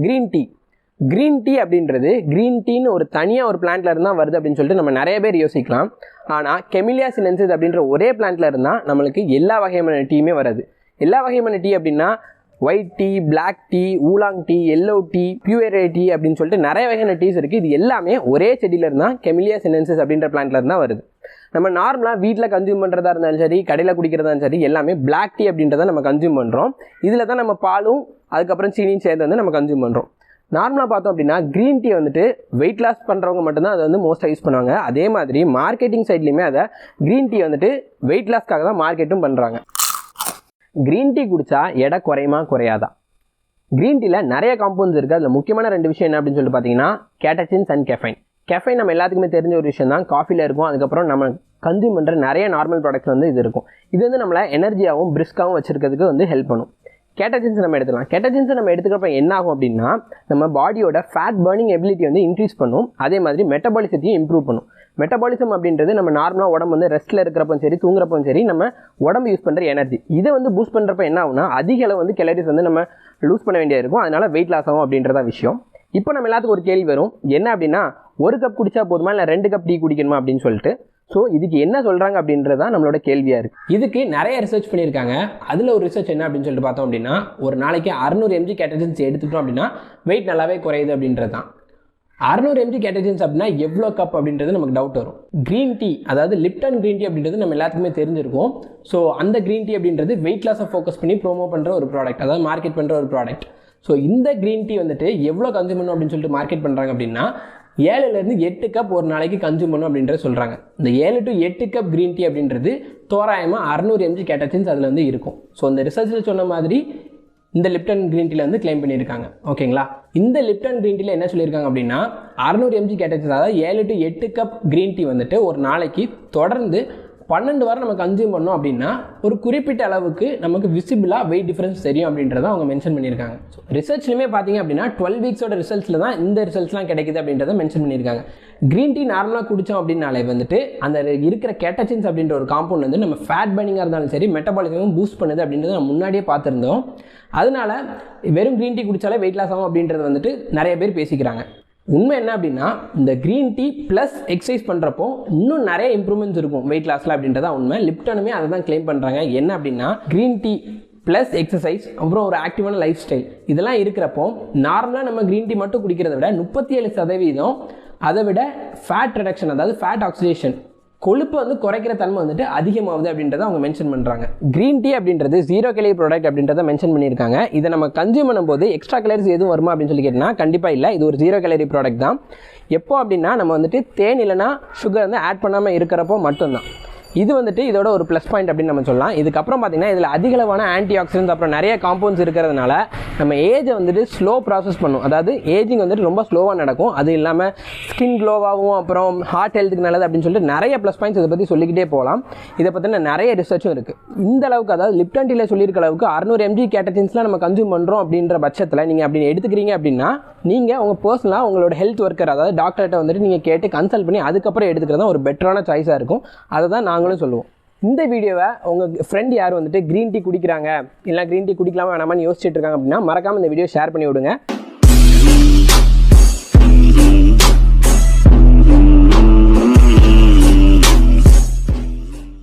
Green tea அப்படின்றது green டீன்னு ஒரு தனியாக ஒரு பிளான்ட்ல இருந்தால் வருது அப்படின்னு சொல்லிட்டு நம்ம நிறைய பேர் யோசிக்கலாம். ஆனால் கெமிலியா சினென்சிஸ் அப்படின்ற ஒரே பிளான்ட்ல இருந்தால் நம்மளுக்கு எல்லா வகையான டீயுமே வருது. எல்லா வகையான டீ அப்படின்னா white tea, black tea, oolong tea, yellow tea, puerh tea அப்படின்னு சொல்லிட்டு நிறைய வகையான டீஸ் இருக்குது. இது எல்லாமே ஒரே செடியில் இருந்தால் கெமிலியா சினென்சிஸ் அப்படின்ற பிளான்ட்ல இருந்தால் வருது. நம்ம நார்மலாக வீட்டில் கன்சியூம் பண்ணுறதா இருந்தாலும் சரி, கடையில் குடிக்கிறதா இருந்தாலும் சரி, எல்லாமே பிளாக் டீ அப்படின்றத நம்ம கன்சியூம் பண்ணுறோம். இதில் தான் நம்ம பாலும் அதுக்கப்புறம் சீனியும் சேர்ந்து வந்து நம்ம கன்சியூம் பண்ணுறோம். நார்மலாக பார்த்தோம் அப்படின்னா க்ரீன் டீ வந்துட்டு வெயிட் லாஸ் பண்ணுறவங்க மட்டும்தான் அதை வந்து மோஸ்ட்டாக யூஸ் பண்ணுவாங்க. அதே மாதிரி மார்க்கெட்டிங் சைட்லேயுமே அதை க்ரீன் டீ வந்துட்டு வெயிட் லாஸ்க்காக தான் மார்க்கெட்டும் பண்ணுறாங்க. க்ரீன் டீ குடித்தா எடை குறையுமா குறையாதா? க்ரீன் டீயில் நிறைய காம்பவுண்ட்ஸ் இருக்குது. அதில் முக்கியமான 2 விஷயம் என்ன அப்படின்னு சொல்லிட்டு பார்த்தீங்கன்னா கேட்டச்சின்ஸ் அண்ட் கெஃபைன். கெஃபைன் நம்ம எல்லாத்துக்குமே தெரிஞ்ச ஒரு விஷயம் தான், காஃபியில் இருக்கும். அதுக்கப்புறம் நம்ம கன்சியூம் பண்ணுற நிறைய நார்மல் ப்ராடக்ட்ஸ் வந்து இது இருக்கும். இது வந்து நம்மளை எனர்ஜியாகவும் பிரிஸ்காகவும் வச்சுருக்கிறதுக்கு வந்து ஹெல்ப் பண்ணும். கேட்டச்சின்ஸ் நம்ம எடுத்துக்கலாம். கேட்டச்சின்ஸ் நம்ம எடுத்துக்கிறப்ப என்ன ஆகும் அப்படின்னா நம்ம பாடியோட ஃபேட் பர்னிங் எபிலிட்டி வந்து இன்க்ரீஸ் பண்ணும். அதே மாதிரி மெட்டபாலிசத்தையும் இம்ப்ரூவ் பண்ணும். மெட்டபாலிசம் அப்படின்றது நம்ம நார்மலாக உடம்பு வந்து ரெஸ்ட்டில் இருக்கிறப்பவும் சரி, தூங்குறப்பவும் சரி, நம்ம உடம்பு யூஸ் பண்ணுற எனர்ஜி. இதை வந்து பூஸ்ட் பண்ணுறப்ப என்ன ஆகும்னா அதிக அளவு வந்து கேலரிஸ் வந்து நம்ம லூஸ் பண்ண வேண்டியது இருக்கும். அதனால வெயிட் லாஸ் ஆகும் அப்படின்றத விஷயம். இப்போ நம்ம எல்லாத்துக்கும் ஒரு கேள்வி வரும், என்ன அப்படின்னா 1 கப் குடிச்சா போதுமா இல்லை 2 கப் டீ குடிக்கணுமா அப்படின்னு சொல்லிட்டு. ஸோ இதுக்கு என்ன சொல்கிறாங்க அப்படின்றது தான் நம்மளோட கேள்வியாக இருக்குது. இதுக்கு நிறைய ரிசர்ச் பண்ணியிருக்காங்க. அதில் ஒரு ரிசர்ச் என்ன அப்படின்னு சொல்லிட்டு பார்த்தோம் அப்படின்னா ஒரு நாளைக்கு 600 mg கேட்டச்சின்ஸ் எடுத்துட்டோம் அப்படின்னா வெயிட் நல்லாவே குறையுது அப்படின்றது தான். 600 mg கேட்டச்சின்ஸ் அப்படின்னா எவ்வளோ கப் அப்படின்றது நமக்கு டவுட் வரும். க்ரீன் டீ, அதாவது லிப்டன் க்ரீன் டீ அப்படின்றது நம்ம எல்லாத்துக்குமே தெரிஞ்சிருக்கும். ஸோ அந்த க்ரீன் டீ அப்படின்றது வெயிட் லாஸை ஃபோக்கஸ் பண்ணி ப்ரோமோ பண்ணுற ஒரு ப்ராடக்ட், அதாவது மார்க்கெட் பண்ணுற ஒரு ப்ராடக்ட். ஸோ இந்த க்ரீன் டீ வந்துட்டு எவ்வளோ கன்சியூம் பண்ணணும் அப்படின்னு சொல்லிட்டு மார்க்கெட் பண்ணுறாங்க அப்படின்னா 7லேருந்து 8 கப் ஒரு நாளைக்கு கன்சியூம் பண்ணணும் அப்படின்றத சொல்கிறாங்க. இந்த 7 to 8 கப் க்ரீன் டீ அப்படின்றது தோராயமாக 600 mg கேட்டச்சின்ஸ் அதில் வந்து இருக்கும். ஸோ இந்த ரிசர்ச்சில் சொன்ன மாதிரி இந்த லிப்டன் க்ரீன் டீயில் வந்து கிளைம் பண்ணியிருக்காங்க. ஓகேங்களா? இந்த லிப்டன் க்ரீன் டீயில் என்ன சொல்லியிருக்காங்க அப்படின்னா 600 mg கேட்டச்சின்ஸ், அதாவது 7 to 8 கப் க்ரீன் டீ வந்துட்டு ஒரு நாளைக்கு தொடர்ந்து 12 வாரம் நம்ம கன்சியூம் பண்ணோம் அப்படின்னா ஒரு குறிப்பிட்ட அளவுக்கு நமக்கு விசிபிளாக வெயிட் டிஃபரன்ஸ் தெரியும் அப்படின்றத அவங்க மென்ஷன் பண்ணியிருக்காங்க. ஸோ ரிசர்ச்லையுமே பார்த்தீங்க அப்படின்னா 12 வீக்ஸோட ரிசல்ட்ஸில் தான் இந்த ரிசல்ட்ஸ்லாம் கிடைக்குது அப்படின்றத மென்ஷன் பண்ணியிருக்காங்க. க்ரீன் டீ நார்மலாக குடித்தோம் அப்படின்னாலே வந்துட்டு அந்த இருக்கிற கேட்டச்சின்ஸ் அப்படின்ற ஒரு காம்பவுண்ட் வந்து நம்ம ஃபேட் பர்னிங்காக இருந்தாலும் சரி, மெட்டபாலிசமும் பூஸ்ட் பண்ணுது அப்படின்றத நம்ம முன்னாடியே பார்த்துருந்தோம். அதனால வெறும் க்ரீன் டீ குடித்தாலே வெயிட் லாஸ் ஆகும் அப்படின்றது வந்துட்டு நிறைய பேர் பேசிக்கிறாங்க. உண்மை என்ன அப்படின்னா இந்த க்ரீன் டீ ப்ளஸ் எக்ஸசைஸ் பண்ணுறப்போ இன்னும் நிறைய இம்ப்ரூவ்மெண்ட்ஸ் இருக்கும் வெயிட் லாஸில் அப்படின்றத உண்மை. லிப்டனுமே அதை தான் கிளைம் பண்ணுறாங்க. என்ன அப்படின்னா க்ரீன் டீ ப்ளஸ் எக்ஸசைஸ், அப்புறம் ஒரு ஆக்டிவான லைஃப் ஸ்டைல் இதெல்லாம் இருக்கிறப்போ நார்மலாக நம்ம க்ரீன் டீ மட்டும் குடிக்கிறத விட 37% அதை விட ஃபேட் ரிடக்ஷன், அதாவது ஃபேட் ஆக்சிடேஷன், கொழுப்பு வந்து குறைக்கிற தன்மை வந்துட்டு அதிகமாகுது அப்படின்றத அவங்க மென்ஷன் பண்ணுறாங்க. க்ரீன் டீ அப்படின்றது 0 கேலரி ப்ராடக்ட் அப்படின்றத மென்ஷன் பண்ணியிருக்காங்க. இதை நம்ம கன்சியூம் பண்ணும்போது எக்ஸ்ட்ரா கேலரிஸ் எதுவும் வருமா அப்படின்னு சொல்லி கேட்டால் கண்டிப்பாக இல்லை. இது ஒரு 0 கேலரி ப்ராடக்ட் தான். எப்போ அப்படின்னா நம்ம வந்துட்டு தேன் இல்லைனா சுகர் வந்து ஆட் பண்ணாமல் இருக்கிறப்போ மட்டும்தான். இது வந்துட்டு இதோட ஒரு ப்ளஸ் பாயிண்ட் அப்படின்னு நம்ம சொல்லலாம். இதுக்கப்புறம் பார்த்தீங்கன்னா இதில் அதிகளவான ஆன்டிஆக்சிடன்ஸ் அப்புறம் நிறைய காம்பவுண்ட்ஸ் இருக்கிறதுனால நம்ம ஏஜை வந்துட்டு ஸ்லோ ப்ராசஸ் பண்ணும். அதாவது ஏஜிங் வந்துட்டு ரொம்ப ஸ்லோவாக நடக்கும். அது இல்லாமல் ஸ்கின் க்ளோவாகவும் அப்புறம் ஹார்ட் ஹெல்த்துக்கு நல்லது அப்படின்னு சொல்லிட்டு நிறைய ப்ளஸ் பாயிண்ட்ஸ் இதை பற்றி சொல்லிக்கிட்டே போகலாம். இதை பற்றின நிறைய ரிசர்ச்சும் இருக்குது. இந்த அளவுக்கு, அதாவது லிப்டன் டீயில் சொல்லியிருக்க அளவுக்கு 600 mg கேட்டச்சின்ஸ்லாம் நம்ம கன்சியூம் பண்ணுறோம் அப்படின்ற பட்சத்தில் நீங்கள் அப்படி எடுத்துக்கிறீங்க அப்படின்னா நீங்கள் உங்கள் பர்சனலாக உங்களோட ஹெல்த் ஒர்க்கர், அதாவது டாக்டர்கிட்ட வந்துட்டு நீங்கள் கேட்டு கன்சல்ட் பண்ணி அதுக்கப்புறம் எடுத்துக்கிறது தான் ஒரு பெட்டரான சாய்ஸாக இருக்கும். அதை தான் நாங்களும் சொல்லுவோம். இந்த வீடியோவை உங்கள் ஃப்ரெண்ட் யார் வந்துட்டு க்ரீன் டீ குடிக்கிறாங்க இல்லை க்ரீன் டீ குடிக்கலாமா வேணாமான்னு யோசிச்சுட்டு இருக்காங்க அப்படின்னா மறக்காமல் இந்த வீடியோ ஷேர் பண்ணி விடுங்க.